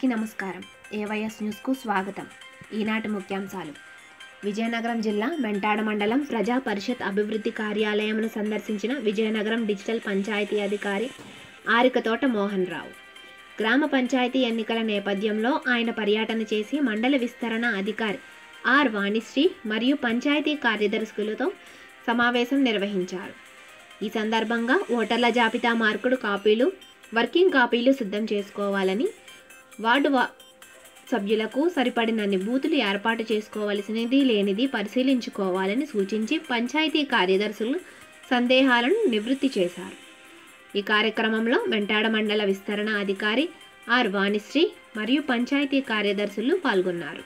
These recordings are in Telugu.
అందరికీ నమస్కారం. ఏవైఎస్ న్యూస్కు స్వాగతం. ఈనాటి ముఖ్యాంశాలు. విజయనగరం జిల్లా మెంటాడ మండలం ప్రజా పరిషత్ అభివృద్ధి కార్యాలయంను సందర్శించిన విజయనగరం డిజిటల్ పంచాయతీ అధికారి ఆరికతోట మోహన్ రావు. గ్రామ పంచాయతీ ఎన్నికల నేపథ్యంలో ఆయన పర్యటన చేసి మండల విస్తరణ అధికారి ఆర్ వాణిశ్రీ మరియు పంచాయతీ కార్యదర్శులతో సమావేశం నిర్వహించారు. ఈ సందర్భంగా ఓటర్ల జాబితా మార్కుడు కాపీలు, వర్కింగ్ కాపీలు సిద్ధం చేసుకోవాలని, వార్డు సభ్యులకు సరిపడినన్ని బూతులు ఏర్పాటు చేసుకోవలసినది లేనిది పరిశీలించుకోవాలని సూచించి పంచాయతీ కార్యదర్శులు సందేహాలను నివృత్తి చేశారు. ఈ కార్యక్రమంలో మెంటాడ మండల విస్తరణ అధికారి ఆర్ వాణిశ్రీ మరియు పంచాయతీ కార్యదర్శులు పాల్గొన్నారు.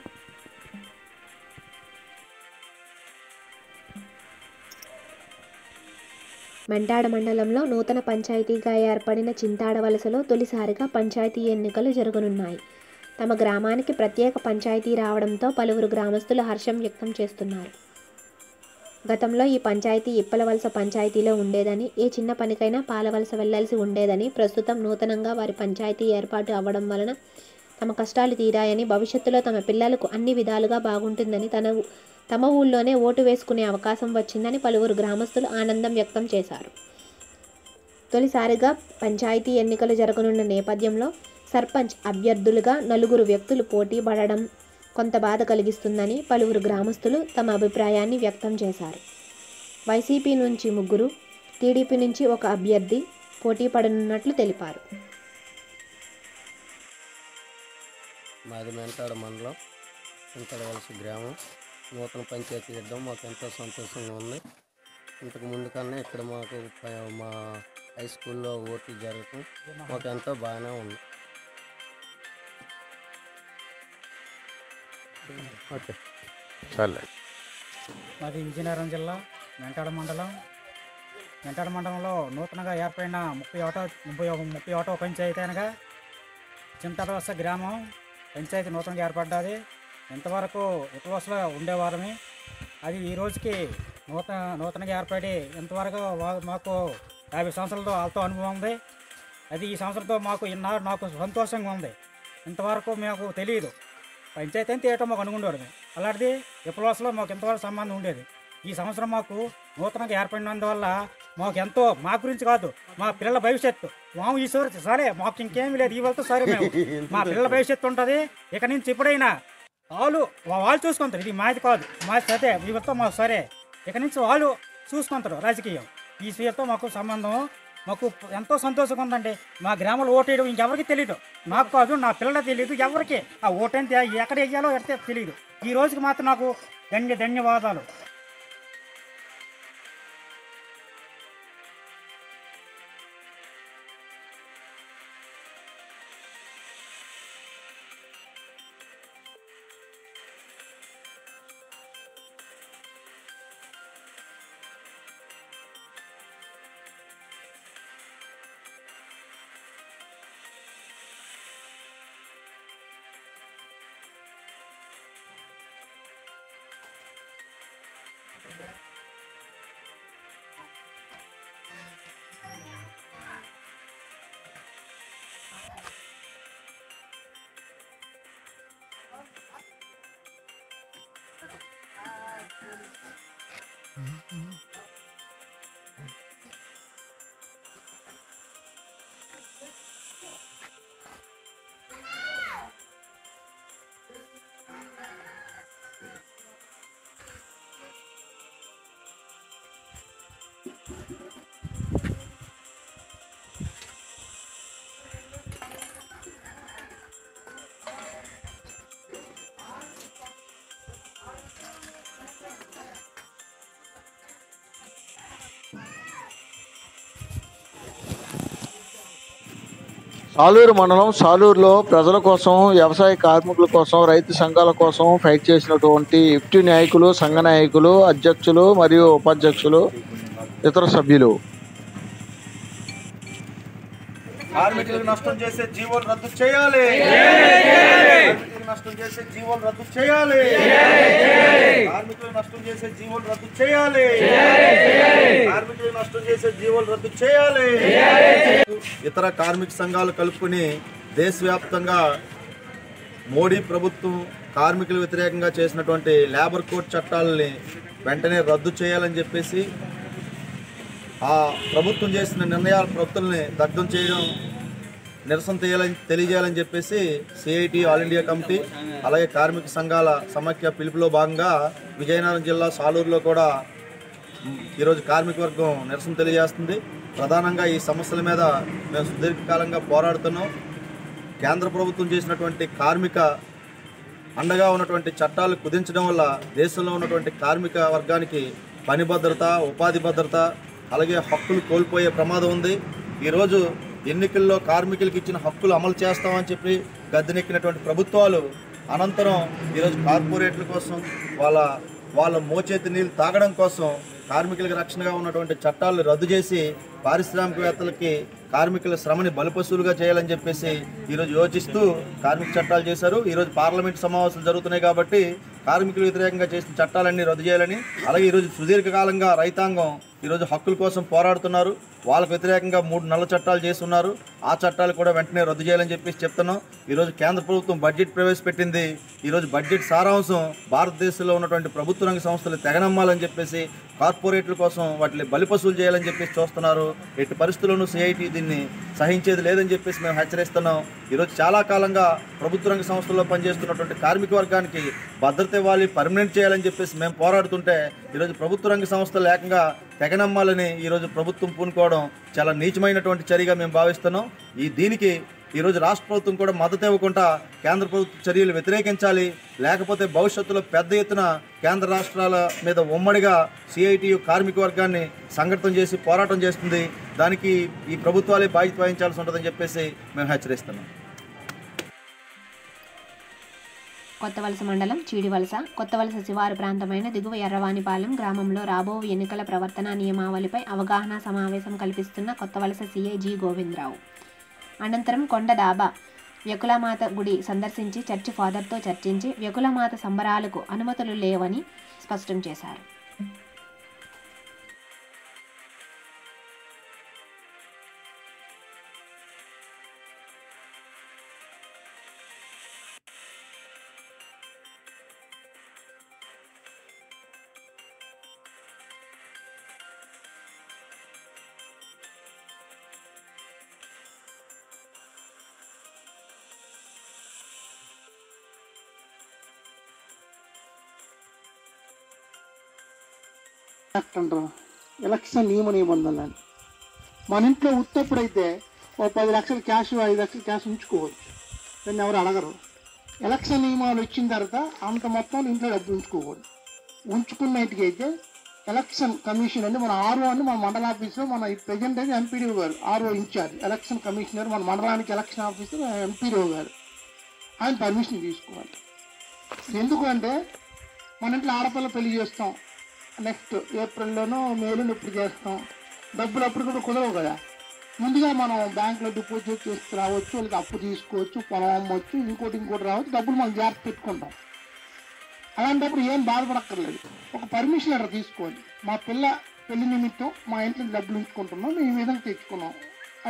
మెంటాడ మండలంలో నూతన పంచాయతీగా ఏర్పడిన చింతాడ వలసలో తొలిసారిగా పంచాయతీ ఎన్నికలు జరగనున్నాయి. తమ గ్రామానికి ప్రత్యేక పంచాయతీ రావడంతో పలువురు గ్రామస్తులు హర్షం వ్యక్తం చేస్తున్నారు. గతంలో ఈ పంచాయతీ ఇప్పలవలస పంచాయతీలో ఉండేదని, ఏ చిన్న పనికైనా పాలవలస వెళ్లాల్సి ఉండేదని, ప్రస్తుతం నూతనంగా వారి పంచాయతీ ఏర్పాటు అవ్వడం వలన తమ కష్టాలు తీరాయని, భవిష్యత్తులో తమ పిల్లలకు అన్ని విధాలుగా బాగుంటుందని, తమ ఊళ్ళోనే ఓటు వేసుకునే అవకాశం వచ్చిందని పలువురు గ్రామస్తులు ఆనందం వ్యక్తం చేశారు. తొలిసారిగా పంచాయతీ ఎన్నికలు జరగనున్న నేపథ్యంలో సర్పంచ్ అభ్యర్థులుగా 4 వ్యక్తులు పోటీ పడడం కొంత బాధ కలిగిస్తుందని పలువురు గ్రామస్తులు తమ అభిప్రాయాన్ని వ్యక్తం చేశారు. వైసీపీ నుంచి 3, టీడీపీ నుంచి 1 అభ్యర్థి పోటీ పడనున్నట్లు తెలిపారు. మాది మెంటాడ మండలం చింతడవలస గ్రామం. నూతన పంచాయతీ ఇద్దాం మాకు ఎంతో సంతోషంగా ఉంది. ఇంతకు ముందు కన్నా ఇక్కడ మాకు మా హై స్కూల్లో ఓట్లు జరగటం మాకు ఎంతో బాగానే ఉంది. ఓకే, చాలే. మాది విజయనగరం జిల్లా మెంటాడ మండలంలో నూతనంగా ఏర్పడిన 31వ పంచాయతీ అనగా చింతడవలస గ్రామం పంచాయతీ నూతనంగా ఏర్పడ్డది. ఇంతవరకు ఇటువలసలో ఉండేవారమే. అది ఈ రోజుకి నూతనంగా ఏర్పడి ఇంతవరకు మాకు 50 సంవత్సరాలతో వాళ్ళతో అనుభవం ఉంది. అది ఈ సంవత్సరంతో నాకు సంతోషంగా ఉంది. ఇంతవరకు మాకు తెలియదు పంచాయతీ అని తీయటం మాకు అనుకుంటారు. అలాంటిది ఇప్పలవలసలో మాకు ఇంతవరకు సంబంధం ఉండేది. ఈ సంవత్సరం మాకు నూతనంగా ఏర్పడినందువల్ల మాకు ఎంతో, మా గురించి కాదు, మా పిల్లల భవిష్యత్తు మాము ఈశ్వరు సరే, మాకు ఇంకేమీ లేదు. ఈ వాళ్ళతో సరే మేము మా పిల్లల భవిష్యత్తు ఉంటుంది. ఇక నుంచి ఎప్పుడైనా వాళ్ళు చూసుకుంటారు. ఇది మాది కాదు, మాది సరే, వీళ్ళతో మాకు సరే. ఇక నుంచి వాళ్ళు చూసుకుంటారు రాజకీయం. ఈ స్వీయతో మాకు సంబంధం. మాకు ఎంతో సంతోషంగా ఉందండి. మా గ్రామంలో ఓటేయడం ఇంకెవరికి తెలియదు. నాకు కాదు, నా పిల్లలకు తెలియదు. ఎవరికి ఆ ఓటేంటి ఎక్కడ వేయాలో ఎడితే తెలియదు. ఈ రోజుకి మాత్రం నాకు ధన్యవాదాలు. సాలూరు మండలం సాలూరులో ప్రజల కోసం, వ్యవసాయ కార్మికుల కోసం, రైతు సంఘాల కోసం ఫైట్ చేసినటువంటి ఎఫ్టీ నాయకులు, సంఘ నాయకులు, అధ్యక్షులు మరియు ఉపాధ్యక్షులు, ఇతర సభ్యులు. కార్మికులకు నష్టం చేసే జీవోలు రద్దు చేయాలి. నష్టం చేసే జీవోలు రద్దు చేయాలి. కార్మికులకు నష్టం చేసే జీవోలు రద్దు చేయాలి. కార్మికులకు నష్టం చేసే జీవోలు రద్దు చేయాలి. ఇతర కార్మిక సంఘాలు కలుపుకొని దేశవ్యాప్తంగా మోడీ ప్రభుత్వం కార్మికుల వ్యతిరేకంగా చేసినటువంటి లేబర్ కోడ్ చట్టాలని వెంటనే రద్దు చేయాలని చెప్పేసి, ఆ ప్రభుత్వం చేసిన నిర్ణయాల ప్రభుత్వాలని దగ్ధం చేయడం, నిరసన తెలియజేయాలని చెప్పేసి సిఐటి ఆల్ ఇండియా కమిటీ అలాగే కార్మిక సంఘాల సమాఖ్య పిలుపులో భాగంగా విజయనగరం జిల్లా సాలూరులో కూడా ఈరోజు కార్మిక వర్గం నిరసన తెలియజేస్తుంది. ప్రధానంగా ఈ సమస్యల మీద మేము సుదీర్ఘకాలంగా పోరాడుతున్నాం. కేంద్ర ప్రభుత్వం చేసినటువంటి కార్మిక అండగా ఉన్నటువంటి చట్టాలు కుదించడం వల్ల దేశంలో ఉన్నటువంటి కార్మిక వర్గానికి పని భద్రత, ఉపాధి భద్రత అలాగే హక్కులు కోల్పోయే ప్రమాదం ఉంది. ఈరోజు ఎన్నికల్లో కార్మికులకు ఇచ్చిన హక్కులు అమలు చేస్తామని చెప్పి గద్దెనెక్కినటువంటి ప్రభుత్వాలు అనంతరం ఈరోజు కార్పొరేట్ల కోసం వాళ్ళ మోచేతి నీళ్ళు తాగడం కోసం కార్మికులకు రక్షణగా ఉన్నటువంటి చట్టాలను రద్దు చేసి పారిశ్రామికవేత్తలకి కార్మికుల శ్రమని బలిపశువులుగా చేయాలని చెప్పేసి ఈరోజు యోచిస్తూ కార్మిక చట్టాలు చేశారు. ఈరోజు పార్లమెంట్ సమావేశాలు జరుగుతున్నాయి కాబట్టి కార్మికులు వ్యతిరేకంగా చేసిన చట్టాలన్నీ రద్దు చేయాలని, అలాగే ఈరోజు సుదీర్ఘకాలంగా రైతాంగం ఈరోజు హక్కుల కోసం పోరాడుతున్నారు. వాళ్ళకు వ్యతిరేకంగా 3 నల్ల చట్టాలు చేస్తున్నారు. ఆ చట్టాలు కూడా వెంటనే రద్దు చేయాలని చెప్పేసి చెప్తున్నాం. ఈరోజు కేంద్ర ప్రభుత్వం బడ్జెట్ ప్రవేశపెట్టింది. ఈరోజు బడ్జెట్ సారాంశం భారతదేశంలో ఉన్నటువంటి ప్రభుత్వ రంగ సంస్థలు తెగనమ్మాలని చెప్పేసి, కార్పొరేట్ల కోసం వాటిని బలిపశువులు చేయాలని చెప్పేసి చూస్తున్నారు. ఎట్టి పరిస్థితుల్లోనూ సిఐటి దీన్ని సహించేది లేదని చెప్పేసి మేము హెచ్చరిస్తున్నాం. ఈరోజు చాలా కాలంగా ప్రభుత్వ రంగ సంస్థల్లో పనిచేస్తున్నటువంటి కార్మిక వర్గానికి భద్రత ఇవ్వాలి, పర్మనెంట్ చేయాలని చెప్పేసి మేము పోరాడుతుంటే ఈరోజు ప్రభుత్వ రంగ సంస్థలు ఏకంగా తెగనమ్మాలని ఈరోజు ప్రభుత్వం పూనుకోవడం చాలా నీచమైనటువంటి చర్యగా మేము భావిస్తున్నాం. దీనికి ఈరోజు రాష్ట్ర ప్రభుత్వం కూడా మద్దతు ఇవ్వకుండా కేంద్ర ప్రభుత్వ చర్యలు వ్యతిరేకించాలి. లేకపోతే భవిష్యత్తులో పెద్ద ఎత్తున కేంద్ర రాష్ట్రాల మీద ఉమ్మడిగా సిఐటియు కార్మిక వర్గాన్ని సంఘటితం చేసి పోరాటం చేస్తుంది. దానికి ఈ ప్రభుత్వాలే బాధ్యత వహించాల్సి ఉంటుందని చెప్పేసి మేము హెచ్చరిస్తున్నాం. కొత్తవలస మండలం చీడివలస కొత్తవలస శివారు ప్రాంతమైన దిగువ ఎర్రవానిపాలెం గ్రామంలో రాబో ఎన్నికల ప్రవర్తన నియమావళిపై అవగాహన సమావేశం కల్పిస్తున్న కొత్తవలస సిఐ జి గోవిందరావు. అనంతరం కొండ దాబా వ్యకులమాత గుడి సందర్శించి చర్చి ఫాదర్తో చర్చించి వ్యకులమాత సంబరాలకు అనుమతులు లేవని స్పష్టం చేశారు. అంటారు ఎలక్షన్ నియమ నిబంధనలు. మన ఇంట్లో ఉత్తప్పుడైతే ఓ 10 లక్షలు క్యాష్ 5 లక్షలు క్యాష్ ఉంచుకోవచ్చు, దాన్ని ఎవరు అడగరు. ఎలక్షన్ నియమాలు వచ్చిన తర్వాత అంత మొత్తం ఇంట్లో డబ్బులు ఉంచుకోకూడదు. ఉంచుకున్నట్టుగా అయితే ఎలక్షన్ కమిషన్ అంటే మన ఆర్ఓ అని మన మండల ఆఫీస్లో మన ప్రజెంట్ అయితే ఎంపీడీఓ గారు ఆర్ఓ ఇన్ఛార్జ్, ఎలక్షన్ కమిషనర్ మన మండలానికి ఎలక్షన్ ఆఫీసర్ ఎంపీడీఓ గారు, ఆయన పర్మిషన్ తీసుకోవాలి. ఎందుకంటే మన ఇంట్లో ఆడపిల్ల పెళ్లి చేస్తాం, నెక్స్ట్ ఏప్రిల్లోనో మేలోనో ఇప్పుడు చేస్తాం, డబ్బులు అప్పుడు కూడా కుదరవు కదా. ముందుగా మనం బ్యాంకులో డిపాజిట్ చేసి రావచ్చు, వాళ్ళకి అప్పు తీసుకోవచ్చు, పొలం అమ్మవచ్చు, ఇంకోటి రావచ్చు, డబ్బులు మనం జాగ్రత్త పెట్టుకుంటాం. అలాంటప్పుడు ఏం బాధపడక్కర్లేదు, ఒక పర్మిషన్ లెటర్ తీసుకోండి. మా పిల్ల పెళ్లి నిమిత్తం మా ఇంట్లో డబ్బులు ఉంచుకుంటున్నాం, మేము ఈ విధంగా తెచ్చుకున్నాం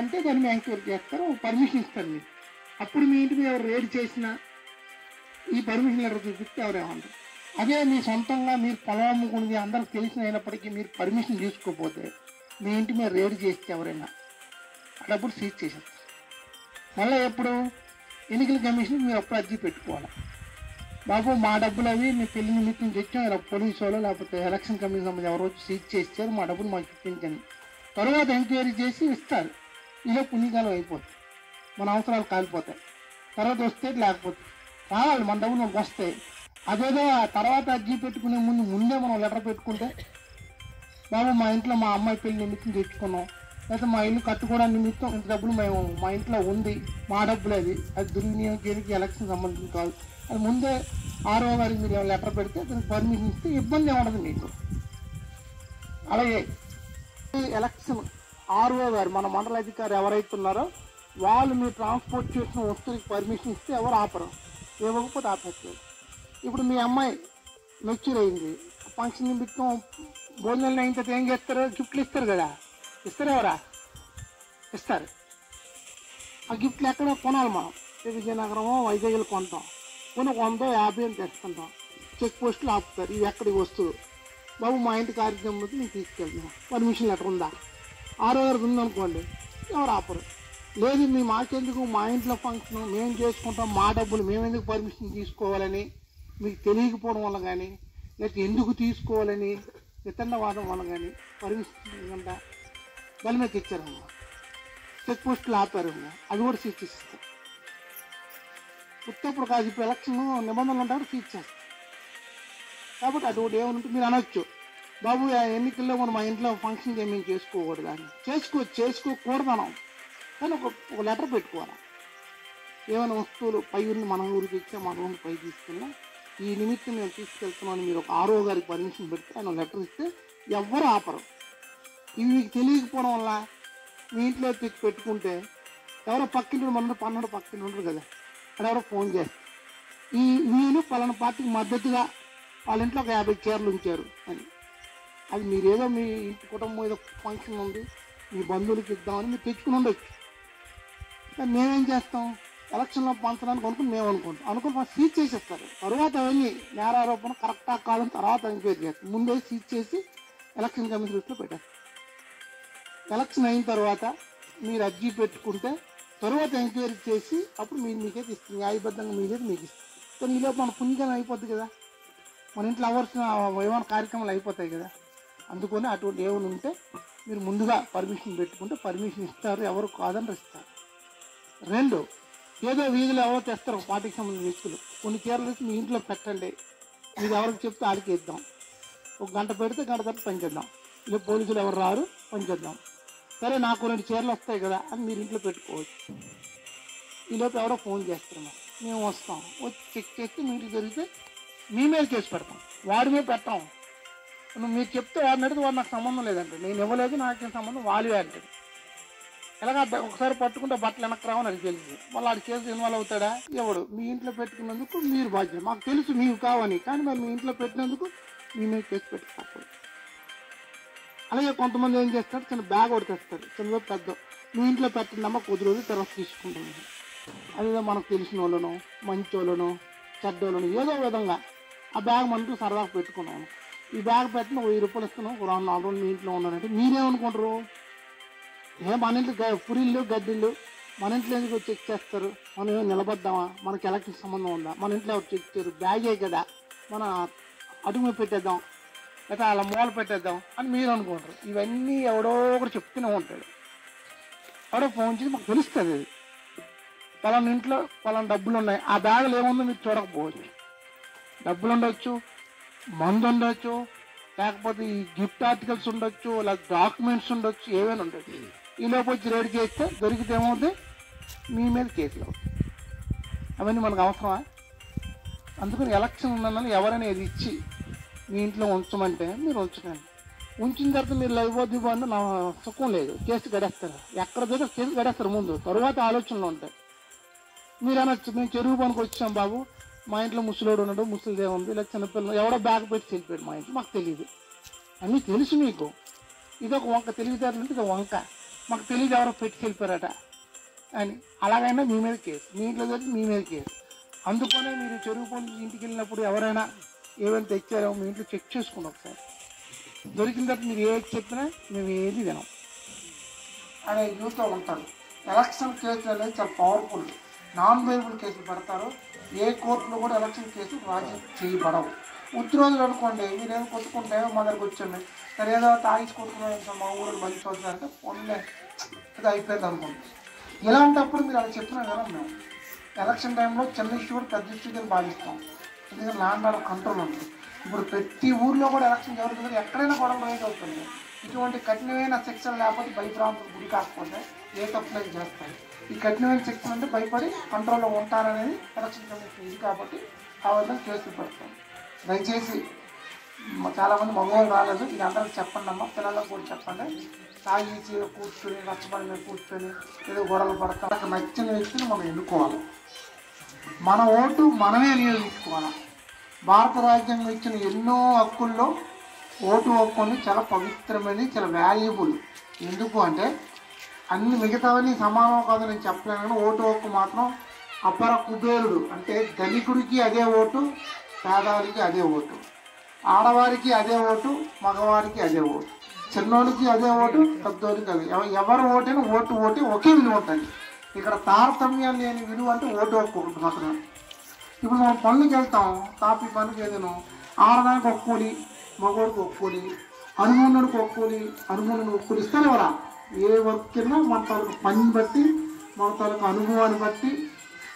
అంటే దాన్ని మేము ఎంక్వైరీ చేస్తారు, పర్మిషన్ ఇస్తారు మీకు. అప్పుడు మీ ఇంటి మీద ఎవరు రేడ్ చేసినా ఈ పర్మిషన్ లెటర్ చూపిస్తే ఎవరేమంటారు. అదే మీ సొంతంగా మీరు పొలం అమ్ముకునేది అందరికి తెలిసిన అయినప్పటికీ మీరు పర్మిషన్ తీసుకోకపోతే మీ ఇంటి మీద రేడ్ చేస్తే ఎవరైనా డబ్బులు సీజ్ చేసేస్తారు. మళ్ళీ ఎప్పుడు ఎన్నికల కమిషన్ మీరు అప్పుడు అర్జీ పెట్టుకోవాలి, బాబు మా డబ్బులు అవి మీ పెళ్లి నిమిత్తం తెచ్చాం, ఇలా పోలీసు వాళ్ళు లేకపోతే ఎలక్షన్ కమిషన్ ఎవరో సీజ్ చేస్తారు, మా డబ్బులు మాకు ఇప్పించండి. తర్వాత ఎంక్వైరీ చేసి ఇస్తారు. ఇలా పుణ్యకాలం అయిపోతుంది, మన అవసరాలు కాలిపోతాయి. తర్వాత వస్తే లేకపోతే రావాలి, మన డబ్బులు మనకు వస్తాయి. అదేదో తర్వాత అర్జీ పెట్టుకునే ముందే మనం లెటర్ పెట్టుకుంటే, బాబు మా ఇంట్లో మా అమ్మాయి పెళ్లి నిమిత్తం తెచ్చుకున్నాం, లేకపోతే మా ఇల్లు కట్టుకోవడానికి నిమిత్తం ఇంత డబ్బులు మేము మా ఇంట్లో ఉంది, మా డబ్బులు అది దుర్వినియోగానికి ఎలక్షన్ సంబంధించి కాదు, అది ముందే ఆర్ఓ గారికి మీరు లెటర్ పెడితే దానికి పర్మిషన్ ఇస్తే ఇబ్బంది ఏమన్నది మీకు. అలాగే ఎలక్షన్ ఆర్ఓ గారు మన మండల అధికారి ఎవరైతే ఉన్నారో వాళ్ళు మీరు ట్రాన్స్పోర్ట్ చేసిన వస్తువులకి పర్మిషన్ ఇస్తే ఎవరు ఆపరు, ఇవ్వకపోతే ఆపేస్తారు. ఇప్పుడు మీ అమ్మాయి మెచ్యూర్ అయింది, ఫంక్షన్ నిమిత్తం భోజనాలు అయిన తర్వాత ఏం చేస్తారు, గిఫ్ట్లు ఇస్తారు కదా, ఇస్తారు ఎవరా ఇస్తారు. ఆ గిఫ్ట్లు ఎక్కడ కొనాలి, మనం విజయనగరమో వైజాగ్లో కొంటాం. కొన్ని 100, 50 అని తెచ్చుకుంటాం. చెక్ పోస్టులు ఆపుతారు. ఇవి ఎక్కడికి వస్తువు బాబు మా ఇంటి కార్యక్రమం పోతే నేను తీసుకెళ్తున్నాను, పర్మిషన్ లెటర్ ఉందా? 6వ గారికి ఉందనుకోండి, ఎవరు ఆపరు. లేదు మీ మాకెందుకు, మా ఇంట్లో ఫంక్షన్ మేము చేసుకుంటాం, మా డబ్బులు మేము ఎందుకు పర్మిషన్ తీసుకోవాలని మీకు తెలియకపోవడం వల్ల కానీ, లేకపోతే ఎందుకు తీసుకోవాలని వితండవాదం వల్ల కానీ పర్మిషన్ కంట దాని మీద తెచ్చారమ్మా. చెక్ పోస్టులు ఆపారమ్మా, అది కూడా సీజ్ చేసేస్తాం. ఉత్తప్పుడు కాదు, ఇప్పుడు ఎలక్షన్ నిబంధనలు ఉంటారు, సీజ్ చేస్తాం. కాబట్టి అటువంటి ఏమనుంటే మీరు అనొచ్చు, బాబు ఎన్నికల్లో మనం మా ఇంట్లో ఫంక్షన్ మేము చేసుకోకూడదు అని. చేసుకోకూడదనం, కానీ ఒక లెటర్ పెట్టుకోవాలి. ఏమైనా వస్తువులు పై ఊరిని మన ఊరికి ఇచ్చా, మన ఊరిని పై తీసుకెళ్ళినా ఈ నిమిత్తం నేను తీసుకెళ్తున్నాను మీరు ఒక 6వ గారికి పర్మిషన్ పెడితే ఆయన లెటర్ ఇస్తే ఎవ్వరు ఆపరు. ఇవి మీకు తెలియకపోవడం వల్ల మీ ఇంట్లో తెచ్చి పెట్టుకుంటే ఎవరో పక్కింటి పన్నెండు పక్కింటి ఉంటారు కదా, అక్కడ ఎవరో ఫోన్ చేస్తారు, ఈ వీళ్ళు పలానా పార్టీకి మద్దతుగా వాళ్ళ ఇంట్లో ఒక 50 చీరలు ఉంచారు అని. అది మీరేదో మీ ఇంటి కుటుంబం ఏదో ఫంక్షన్ ఉంది, మీ బంధువులకి ఇద్దామని మీరు తెచ్చుకుని ఉండొచ్చు. కానీ మేమేం చేస్తాం, ఎలక్షన్లో పంచడానికి మేము అనుకుంటాం ఫస్ట్ సీజ్ చేసేస్తారు. తర్వాత అవన్నీ నేరారోపణ కరెక్టా కాదని తర్వాత ఎంక్వైరీ చేస్తాం. ముందే సీజ్ చేసి ఎలక్షన్ కమిషన్ దృష్టిలో పెట్టేస్తాం. ఎలక్షన్ అయిన తర్వాత మీరు అర్జీ పెట్టుకుంటే తర్వాత ఎంక్వైరీ చేసి అప్పుడు మీకైతే ఇస్తుంది, న్యాయబద్ధంగా మీకైతే మీకు ఇస్తుంది. కానీ ఈలోపు మన పుణ్యకాలం అయిపోద్ది కదా, మన ఇంట్లో అవర్సిన ఏమైనా కార్యక్రమాలు అయిపోతాయి కదా. అందుకని అటువంటి ఏమైనా ఉంటే మీరు ముందుగా పర్మిషన్ పెట్టుకుంటే పర్మిషన్ ఇస్తారు, ఎవరు కాదని ఇస్తారు. 2, ఏదో వీధిలో ఎవరో తెస్తారు పార్టీకి సంబంధించిన వ్యక్తులు, కొన్ని చీరలు తెచ్చి మీ ఇంట్లో పెట్టండి, మీరు ఎవరికి చెప్తే వాళ్ళకి ఇద్దాం, ఒక గంట పెడితే గంట తర్వాత పనిచేద్దాం, ఇలా పోలీసులు ఎవరు రారు పనిచేద్దాం, సరే నాకు 2 చీరలు వస్తాయి కదా అని మీరు ఇంట్లో పెట్టుకోవచ్చు. ఈలోపు ఎవరో ఫోన్ చేస్తారు, మేము వస్తాం, వచ్చి చెక్ చేస్తే మీ ఇంటికి జరిగితే మీ మీద కేసు పెడతాం, వాడి మీద పెట్టాం. మీరు చెప్తే వాడిని అడిగితే వాడు నాకు సంబంధం లేదంటే, నేను ఇవ్వలేదు నాకేం సంబంధం, వాళ్ళే అంటాడు. ఎలాగ ఒకసారి పట్టుకుంటే బట్టలు వెనక్కి రావని అది తెలుసు, మళ్ళీ వాడి కేసు ఇన్వాల్వ్ అవుతాడా? ఎవడు? మీ ఇంట్లో పెట్టుకున్నందుకు మీరు బాధ్యత, మాకు తెలుసు మీకు కావని, కానీ మరి మీ ఇంట్లో పెట్టినందుకు మీ మీద కేసు పెట్టుకోకూడదు. అలాగే కొంతమంది ఏం చేస్తారు, చిన్న బ్యాగ్ ఒకటి తెస్తారు, చిన్నదో పెద్ద, మీ ఇంట్లో పెట్టిందమ్మా కొద్ది రోజులు తర్వాత తీసుకుంటాం. అదేదో మనకు తెలిసిన వాళ్ళను మంచి వాళ్ళను చెడ్డోళ్ళను ఏదో విధంగా ఆ బ్యాగ్ మనకు సరదాగా పెట్టుకున్నాము. ఈ బ్యాగ్ పెట్టిన 1000 రూపాయలు ఇస్తున్నాం, 4 రోజులు మీ ఇంట్లో ఉన్నానంటే మీరేమనుకుంటారు? మన ఇంట్లో పురిళ్ళు గడ్డిళ్ళు మన ఇంట్లో ఎందుకు చెక్ చేస్తారు? మనం ఏమో నిలబద్దామా? మనకి ఎలక్షన్ సంబంధం ఉందా? మన ఇంట్లో ఎవరు చెక్ చేయరు, బ్యాగే కదా, మన అడుగు మీద పెట్టేద్దాం లేదా అలా మూల పెట్టేద్దాం అని మీరు అనుకుంటారు. ఇవన్నీ ఎవడో ఒకటి చెప్తూనే ఉంటాడు, ఎవడో ఫోన్ చేసి మాకు తెలుస్తుంది, అది పలానా ఇంట్లో పలానా డబ్బులు ఉన్నాయి, ఆ బ్యాగులు ఏముందో మీరు చూడకపోవచ్చు. డబ్బులు ఉండొచ్చు, మందు ఉండొచ్చు, లేకపోతే ఈ గిఫ్ట్ ఆర్టికల్స్ ఉండొచ్చు, లేకపోతే డాక్యుమెంట్స్ ఉండొచ్చు, ఏమైనా ఉండొచ్చు. ఈ లోపు వచ్చి రేటు చేస్తే దొరికితే ఏమవుతుంది, మీ మీద కేసులు అవుతాయి. అవన్నీ మనకు అవసరమా? అందుకని ఎలక్షన్ ఉన్నదని ఎవరైనా ఇది ఇచ్చి మీ ఇంట్లో ఉంచమంటే మీరు ఉంచకండి. ఉంచిన తర్వాత మీరు లైవ్ అంటే నా సుఖం లేదు, కేసు గడేస్తారు. ఎక్కడ దగ్గర కేసు గడేస్తారు ముందు, తరువాత ఆలోచనలు ఉంటాయి. మీరు అనొచ్చు, మేము చెరువు పనికి వచ్చాం బాబు, మా ఇంట్లో ముసలోడు ఉన్నాడు, ముసలిదే ఉంది, ఇలా చిన్నపిల్లలు ఎవడో బ్యాగ్ పెట్టి వెళ్ళిపోయాడు మా ఇంట్లో, మాకు తెలియదు. అన్నీ తెలుసు మీకు, ఇదొక వంక, తెలివితేటలు అంటే ఇదొక వంక, మాకు తెలియదు ఎవరో పెట్టి వెళ్ళిపోయారట అని. అలాగైనా మీ మీద కేసు, మీ ఇంట్లో జరిగి మీ మీద కేసు. అందుకనే మీరు చెరువు పని ఇంటికి వెళ్ళినప్పుడు ఎవరైనా ఏమైనా తెచ్చారో మీ ఇంట్లో చెక్ చేసుకుని ఒకసారి, దొరికిన తర్వాత మీరు ఏది చెప్పినా మేము ఏది వినాం అనే యూతో ఉంటారు. ఎలక్షన్ కేసులు అనేది చాలా పవర్ఫుల్, నాన్ వేరియబుల్ కేసులు పెడతారు. ఏ కోర్టులో కూడా ఎలక్షన్ కేసులు రాజీ చేయబడవు. ఉద్యోగులు అనుకోండి, మీరేదో కొట్టుకుంటే మా దగ్గరకు వచ్చండి, సరే ఏదో తాగిసి కొట్టుకున్నాను మా ఊళ్ళో మంచి చూసారంటే పొందే అది అయిపోయింది అనుకోండి. ఇలాంటప్పుడు మీరు అలా చెప్పినా కదా, మేము ఎలక్షన్ టైంలో చిన్న ఇష్యూ కూడా పెద్ద ఇష్యూ కింద భావిస్తాం, ఎందుకంటే ల్యాండ్ ఆర్డర్ కంట్రోల్ ఉంటుంది. ఇప్పుడు ప్రతి ఊర్లో కూడా ఎలక్షన్ జరుగుతుంది, ఎక్కడైనా గొడవ రైజ్ అవుతుంది. ఇటువంటి కఠినమైన శిక్షణ లేకపోతే భయభ్రాంతులు గురి కాకపోతే ఏ తప్పులేదు చేస్తారు. ఈ కఠినమైన శిక్షణ అంటే భయపడి కంట్రోల్లో ఉంటారనేది ఎలక్షన్ కమిషన్ ఇది, కాబట్టి ఆ విధంగా కేసులు పెడతాం. దయచేసి చాలామంది మగవాళ్ళు రాలేదు, ఇది అందరికి చెప్పండి అమ్మా, పిల్లలకు కూడా చెప్పండి. తాగేసి కూర్చొని రచ్చబడి మీద కూర్చొని ఏదో గొడవలు పడతాం. అక్కడ నచ్చిన వ్యక్తిని మనం ఎన్నుకోవాలి, మన ఓటు మనమే వినియోగించుకోవాలి. భారత రాజ్యాంగం ఇచ్చిన ఎన్నో హక్కుల్లో ఓటు హక్కు అనేది చాలా పవిత్రమైనది, చాలా వాల్యుబుల్. ఎందుకు అంటే అన్ని మిగతావన్నీ సమానం కాదు నేను చెప్పలేను, కానీ ఓటు హక్కు మాత్రం అపర కుబేరుడు అంటే ధనికుడికి అదే ఓటు, పేదవారికి అదే ఓటు, ఆడవారికి అదే ఓటు, మగవారికి అదే ఓటు, చిన్నోడికి అదే ఓటు, పెద్దోడికి అదే. ఎవరు ఓటైనా ఓటు ఒకే విలువ ఉంటుంది. ఇక్కడ తారతమ్యం లేని విలువ అంటే ఓటు ఒక్కొక్కటి మాత్రమే. ఇప్పుడు మనం పనులకు వెళ్తాం, తాపీ పనికి ఏదైనా ఆడదానికి ఒక కూలి, మగవాడికి ఒక కూలి, అనుమూనుడికి ఒక కూలి, అనుమూనుడికి ఒక కూలి ఇస్తారు ఎవరా. ఏ వర్క్ కింద మన తాలూకు పనిని బట్టి, మన తాలూకు అనుభవాన్ని బట్టి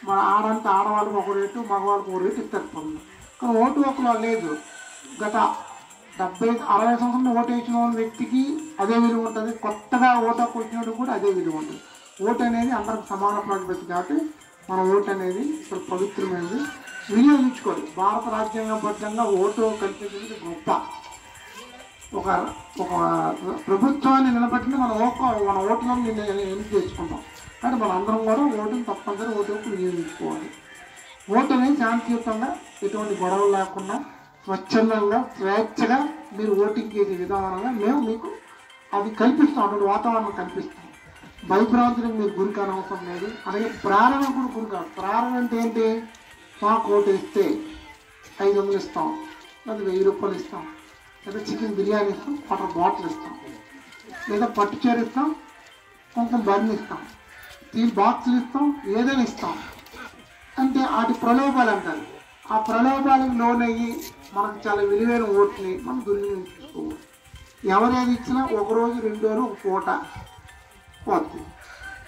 మన ఆడంటే ఆడవాళ్ళకి ఒక రేటు, మగవాళ్ళకి ఒక రేటు ఇస్తారు పనులు. కానీ ఓటు హక్కులో లేదు. గత 60 సంవత్సరాలు ఓటు వేసిన వ్యక్తికి అదే విలువ ఉంటుంది, కొత్తగా ఓటు హక్కు వచ్చినప్పుడు కూడా అదే విలువ ఉంటుంది. ఓటు అనేది అందరికి సమాన ప్రాతిపత్తి కాబట్టి మన ఓటు అనేది ఇప్పుడు పవిత్రమైనది, వినియోగించుకోవాలి. భారత రాజ్యాంగబద్ధంగా ఓటు కల్పించేది గొప్ప. ఒక ప్రభుత్వాన్ని నిలబెట్టిన మన ఓటులను ఎన్నిక చేసుకుంటాం. కానీ మన అందరం కూడా ఓటుని తప్పనిసరి ఓటు హక్కు వినియోగించుకోవాలి. ఓటు అనేది శాంతియుతంగా, ఎటువంటి గొడవలు లేకుండా, స్వచ్ఛందంగా, స్వేచ్ఛగా మీరు ఓటింగ్ చేసే విధానంగా మేము మీకు అది కల్పిస్తాం. అటువంటి వాతావరణం కల్పిస్తాం. భయభ్రాంతులకు మీరు గురి కానవసరం లేదు. అలాగే ప్రేరణ కూడా గురి కాదు. ప్రేరణ అంటే ఏంటి? మాకు ఓటు ఇస్తే 500 ఇస్తాం, లేదా 1000 రూపాయలు ఇస్తాం, లేదా చికెన్ బిర్యానీ ఇస్తాం, వాటర్ బాటిల్ ఇస్తాం, లేదా పట్టు చీర ఇస్తాం, కొంచెం బర్న్ ఇస్తాం, స్టీల్ బాక్సులు ఇస్తాం, ఏదైనా ఇస్తాం అంటే వాటి ప్రలోభాలు అంటారు. ఆ ప్రలోభాలకు లోనయ్యి మనకు చాలా విలువైన ఓటుని మనం దుర్వినియోగించుకోవాలి. ఎవరేది ఇచ్చినా ఒకరోజు 2 రోజులు ఒక పూట పోతుంది.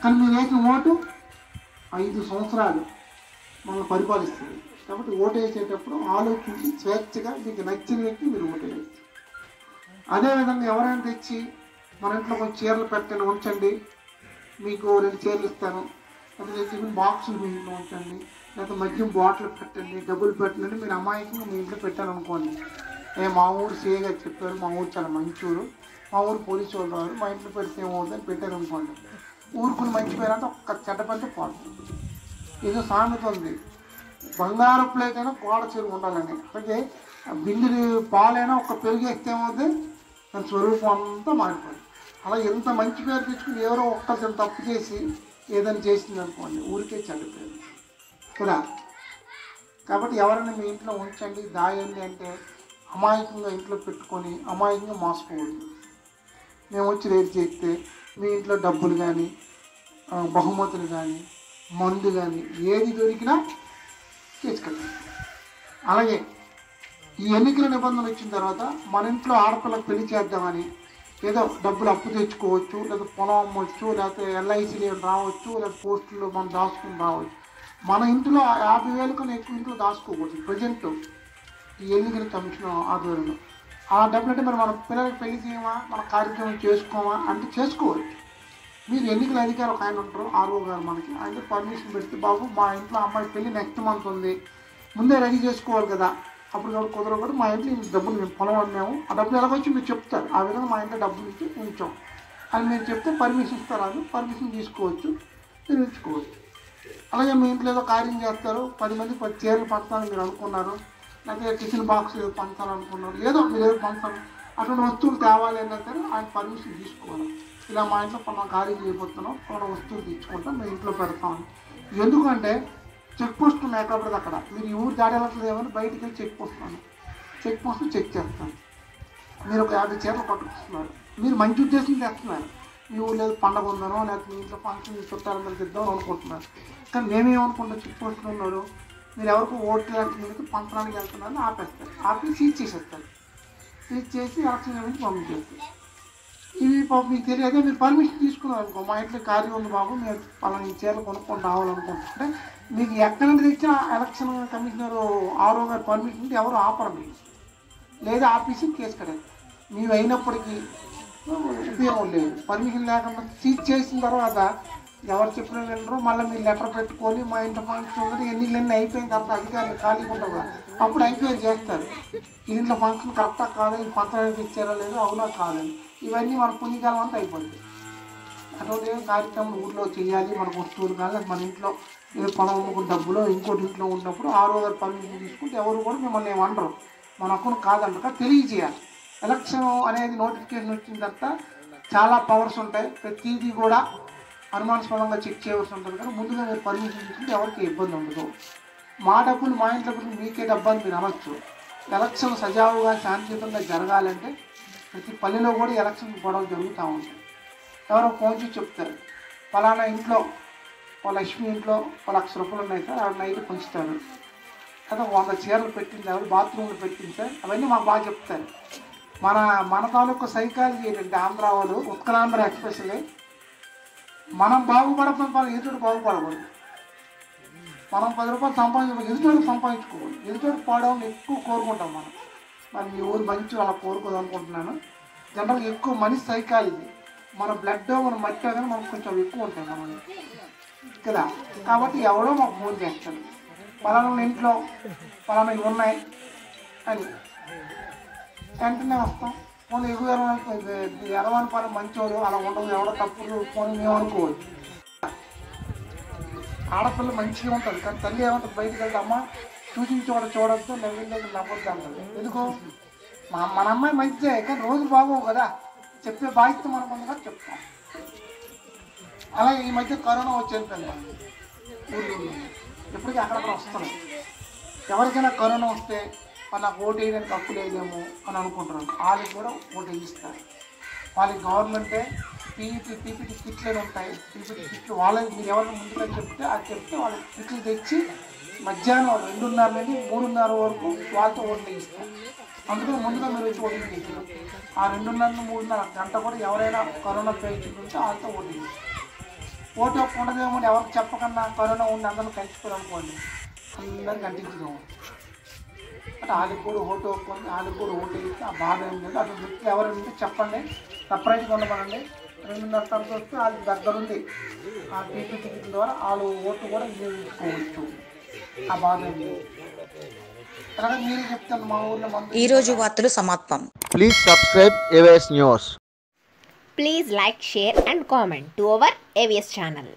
కానీ మీరు వేసిన ఓటు 5 సంవత్సరాలు మనల్ని పరిపాలిస్తుంది. కాబట్టి ఓటు వేసేటప్పుడు ఆలోచించి స్వేచ్ఛగా మీకు నచ్చిన వ్యక్తి మీరు ఓటు వేయాలి. అదేవిధంగా ఎవరైనా తెచ్చి మన ఇంట్లో కొంచెం చీరలు పెట్టండి ఉంచండి, మీకు 2 చీరలు ఇస్తాను, లేదా టిఫిన్ బాక్సులు మీ ఇంట్లో ఉంచండి, లేదా మద్యం బాటిల్ పెట్టండి, డబ్బులు పెట్టండి, మీరు అమాయకంగా మీ ఇంట్లో పెట్టారనుకోండి. మా ఊరు సీఏగా చెప్పారు, మా ఊరు చాలా మంచి ఊరు, మా ఊరు పోలీసు వాళ్ళు రారు, మా ఇంట్లో పెడితే ఏమవుతుందని పెట్టారు అనుకోండి. ఊరుకుని మంచి పేరంటే ఒక్క చెడ్డ పడితే పోతుంది. ఏదో సామెత ఉంది, బంగారు ప్లేట్ అయినా గోడ చెరువు ఉండాలని. అలాగే బిందులు పాలైనా ఒక్క పెరిగేస్తే ఏమవుతుంది, దాని స్వరూపం అంతా మారిపోయింది. అలా ఎంత మంచి పేరు తెచ్చుకుని ఎవరో ఒక్కరిని తప్పు చేసి ఏదైనా చేసింది అనుకోండి, ఊరికే చెడ్డపోయింది కదా. కాబట్టి ఎవరైనా మీ ఇంట్లో ఉంచండి, దాయండి అంటే అమాయకంగా ఇంట్లో పెట్టుకొని అమాయకంగా మోసపోవద్దు. మేము వచ్చి రేపు చేస్తే మీ ఇంట్లో డబ్బులు కానీ, బహుమతులు కానీ, మందు కానీ ఏది దొరికినా తీసుకెళ్ళండి. అలాగే ఈ ఎన్నికల నిబంధనలు వచ్చిన తర్వాత మన ఇంట్లో ఆడపిల్లకు పెళ్లి చేద్దామని ఏదో డబ్బులు అప్పు తెచ్చుకోవచ్చు, లేదా పొలం అమ్మవచ్చు, లేకపోతే LICలు రావచ్చు, లేదా పోస్టులు మనం దాచుకుని రావచ్చు. మన ఇంట్లో 50,000 కన్నా ఎక్కువ ఇంట్లో దాచుకోకూడదు. ప్రజెంట్ ఈ ఎన్నికల కమిషన్ ఆధ్వర్యంలో ఆ డబ్బులు అంటే మరి మన పిల్లలకి పెళ్లి చేయమా, మన కార్యక్రమం చేసుకోమా అంటే చేసుకోవచ్చు. మీరు ఎన్నికల అధికారులు ఒక ఆయన ఉంటారు, RO గారు, మనకి ఆయన పర్మిషన్ పెడితే బాబు మా ఇంట్లో అమ్మాయి పెళ్లి నెక్స్ట్ మంత్ ఉంది, ముందే రెడీ చేసుకోవాలి కదా, అప్పుడు కాబట్టి కుదరకూడదు, మా ఇంట్లో ఈ డబ్బులు మేము పొలం అన్నాము, ఆ డబ్బులు ఎలాగొచ్చి మీరు చెప్తారు, ఆ విధంగా మా ఇంట్లో డబ్బులు ఇచ్చి ఉంచాం అని మీరు చెప్తే పర్మిషన్ ఇస్తారు. అది పర్మిషన్ తీసుకోవచ్చు, మీరు ఉంచుకోవచ్చు. అలాగే మీ ఇంట్లో ఏదో కార్యం చేస్తారు, 10 మంది 10 చీరలు పంచాలని మీరు అనుకున్నారు, లేకపోతే టిఫిన్ బాక్స్ ఏదో పంచాలనుకున్నారు, ఏదో మీరు ఏదో పంచాలి, అటువంటి వస్తువులు తేవాలి ఏంటంటే ఆయన పర్మిషన్ తీసుకోవాలి. ఇలా మా ఇంట్లో మనం కార్యం చేయబోతున్నాం, కొన్ని వస్తువులు తెచ్చుకుంటాం, మీ ఇంట్లో పెడతామని. ఎందుకంటే చెక్ పోస్ట్ ఉన్నాయి కాబట్టి అక్కడ మీరు ఈ ఊరు దాడేళ్ళట్లేదు ఏమని బయటికి వెళ్ళి చెక్ పోస్ట్ ఉంది, చెక్ పోస్ట్ చెక్ చేస్తాను. మీరు ఒక 50 చీరలు పట్టుకొస్తున్నారు, మీరు మంచి ఉద్దేశం చేస్తున్నారు, మీ ఊళ్ళో పండగ ఉందనో లేకపోతే మీ ఇంట్లో ఫంక్షన్ చుట్టాలందరూ ఇద్దామని అనుకుంటున్నారు. కానీ మేమేమనుకుంటాం, చెక్ పోస్టులు ఉన్నారు, మీరు ఎవరికి ఓట్లు వేస్తున్నందుకు పంచడానికి వెళ్తున్నారని ఆపేస్తారు, ఆపి సీజ్ చేసేస్తారు, సీజ్ చేసి ఎలక్షన్ నుంచి పంపించేస్తారు. ఇవి మీకు తెలియదే మీరు పర్మిషన్ తీసుకున్నారు అనుకో, మా ఇంట్లో కార్యం ఉంది బాబు, మీరు పలానా ఈ చీరలు కొనుక్కొని రావాలనుకుంటుంటే మీకు ఎక్కడి నుంచి తెచ్చినా ఎలక్షన్ కమిషనర్ RO గారు పర్మిషన్ ఎవరు ఆపరు మీకు, లేదా ఆఫీసు కేసు కడతారు. మీరు అయినప్పటికీ ఉపయోగం లేదు. పర్మిషన్ లేకుండా సీజ్ చేసిన తర్వాత ఎవరు చెప్పినా వెళ్ళరు, మళ్ళీ మీరు లెటర్ పెట్టుకొని మా ఇంట్లో ఫంక్షన్ ఉంది, ఎన్నికలన్నీ అయిపోయిన తర్వాత అధికారులు ఖాళీగా ఉంటారు కదా, అప్పుడు ఎంక్వైరీ చేస్తారు, ఇంట్లో ఫంక్షన్ కరెక్టా కాదు, ఇది పంచడానికి ఇచ్చారా లేదు, అవునా కాదని. ఇవన్నీ మన పుణ్యకాలం అంతా అయిపోతుంది. అటువంటి కార్యక్రమం ఊళ్ళో చేయాలి, మనకు వస్తువులు కానీ మన ఇంట్లో ఏ పొలం అమ్ముకున్న డబ్బులో ఇంకోటి ఇంట్లో ఉన్నప్పుడు RO గారు పర్మిషన్ తీసుకుంటే ఎవరు కూడా మిమ్మల్ని ఏమనరు, మన హక్కును కాదంట తెలియజేయాలి. ఎలక్షన్ అనేది నోటిఫికేషన్ వచ్చిన తర్వాత చాలా పవర్స్ ఉంటాయి, ప్రతిదీ కూడా అనుమానాస్పదంగా చెక్ చేయవలసి ఉంటుంది కానీ ముందుగా మీరు పర్మిషన్ తీసుకుంటే ఎవరికి ఇబ్బంది ఉండదు. మా డబ్బులు మా ఇంట్లో డబ్బులు మీకే డబ్బు మీరు అనొచ్చు. ఎలక్షన్ సజావుగా శాంతియుతంగా జరగాలంటే ప్రతి పల్లెలో కూడా ఎలక్షన్ గొడవలు జరుగుతూ ఉంటాయి. ఎవరో ఫోన్ చేసి చెప్తారు, ఫలానా ఇంట్లో వాళ్ళ లక్ష్మి ఇంట్లో ₹1,00,000 ఉన్నాయి సార్, ఆవిడ నైట్ పంచుతారు కదా, 100 చీరలు పెట్టింది ఆవిడ, బాత్రూమ్లు పెట్టింది సార్, అవన్నీ మాకు బాగా చెప్తారు. మన తాలూకు సైకాలజీ ఏంటంటే ఆంధ్ర వాళ్ళు, ఉత్కలాంధ్ర ఎక్స్పెషల్లీ, మనం బాగుపడకపోతే ఎదుటి బాగుపడకూడదు. మనం ₹10 సంపాదించుకోవాలి, ఎదుటి సంపాదించుకోవాలి. ఎదుటి పోవడం ఎక్కువ కోరుకుంటాం మనం. మరి మీ ఊరు మంచి అలా కోరుకోదు అనుకుంటున్నాను. జనరల్గా ఎక్కువ మనిషి సైకాలజీ, మన బ్లడ్ మన మట్టి కానీ మనకు కొంచెం ఎక్కువ ఉంటాయి మనం కదా. కాబట్టి ఎవరో మాకు ఫోన్ చేస్తాడు, పలానా ఇంట్లో పలానా ఇవి ఉన్నాయి అని, వెంటనే వస్తాం. ఫోన్ ఎగవాని పని మంచోడు అలా ఉండదు, ఎవడో తప్పుడు ఫోన్ మేము అనుకోవచ్చు. ఆడపిల్ల మంచిగా ఉంటుంది కానీ తల్లి ఏమంటుంది, బయటకు వెళ్తే అమ్మ చూసించోడ చూడొద్దు, నవ్వింది నవ్వద్దు అంటుంది. ఎందుకు? మన అమ్మాయి మంచిదే కానీ రోజు బాగోవు కదా, చెప్పే బాధ్యత మనకు ఉంది కదా చెప్తాం. అలాగే ఈ మధ్య కరోనా వచ్చేది ఊళ్ళో, ఎప్పటికీ అక్కడక్కడ వస్తున్నాయి. ఎవరికైనా కరోనా వస్తే నాకు ఓటు వేయడానికి హక్కు లేదేమో అని అనుకుంటున్నాను. వాళ్ళకి కూడా ఓటు వేయిస్తారు. వాళ్ళకి గవర్నమెంటే పీపీటీ కిట్లు ఉంటాయి. పీపీటీ కిట్లు వాళ్ళకి మీరు ఎవరైనా ముందుగా చెప్తే అది చెప్తే వాళ్ళకి కిట్లు తెచ్చి మధ్యాహ్నం 2:30 నుండి 3:30 వరకు వాళ్ళతో ఓట్లు వేయిస్తారు. అందుకని ముందుగా మీరు వచ్చి ఓటు వేయించారు. ఆ 2:30 నుండి 3:30 గంట కూడా ఎవరైనా కరోనా పేషెంట్ ఉంటే వాళ్ళతో ఓటు వేయిస్తారు. ఓటు హక్కు ఉండదేమో అని ఎవరికి చెప్పకుండా కరోనా ఉండి అందరూ కలిసిపోయామనుకోండి, అందరికి అంటించుదాము అంటే వాళ్ళకి కూడా ఓటు హక్కు ఉంది, వాళ్ళకి కూడా ఓటు వేస్తే ఆ బాధ ఏం లేదు. అటు వ్యక్తులు ఎవరైనా చెప్పండి, సపరేట్గా ఉండమనండి. 2:30 తర్వాత వస్తే వాళ్ళకి దగ్గరుంది ఆ పీపీ టికెట్ ద్వారా వాళ్ళు ఓటు కూడా వినియోగించుకోవచ్చు. ఆ బాధ ఏం లేదు. అలాగే మీరే చెప్తాను మా ఊర్లో ఈరోజు వార్తలు సమాప్తం. Please subscribe AVS news. Please like, share and comment to our AVS channel.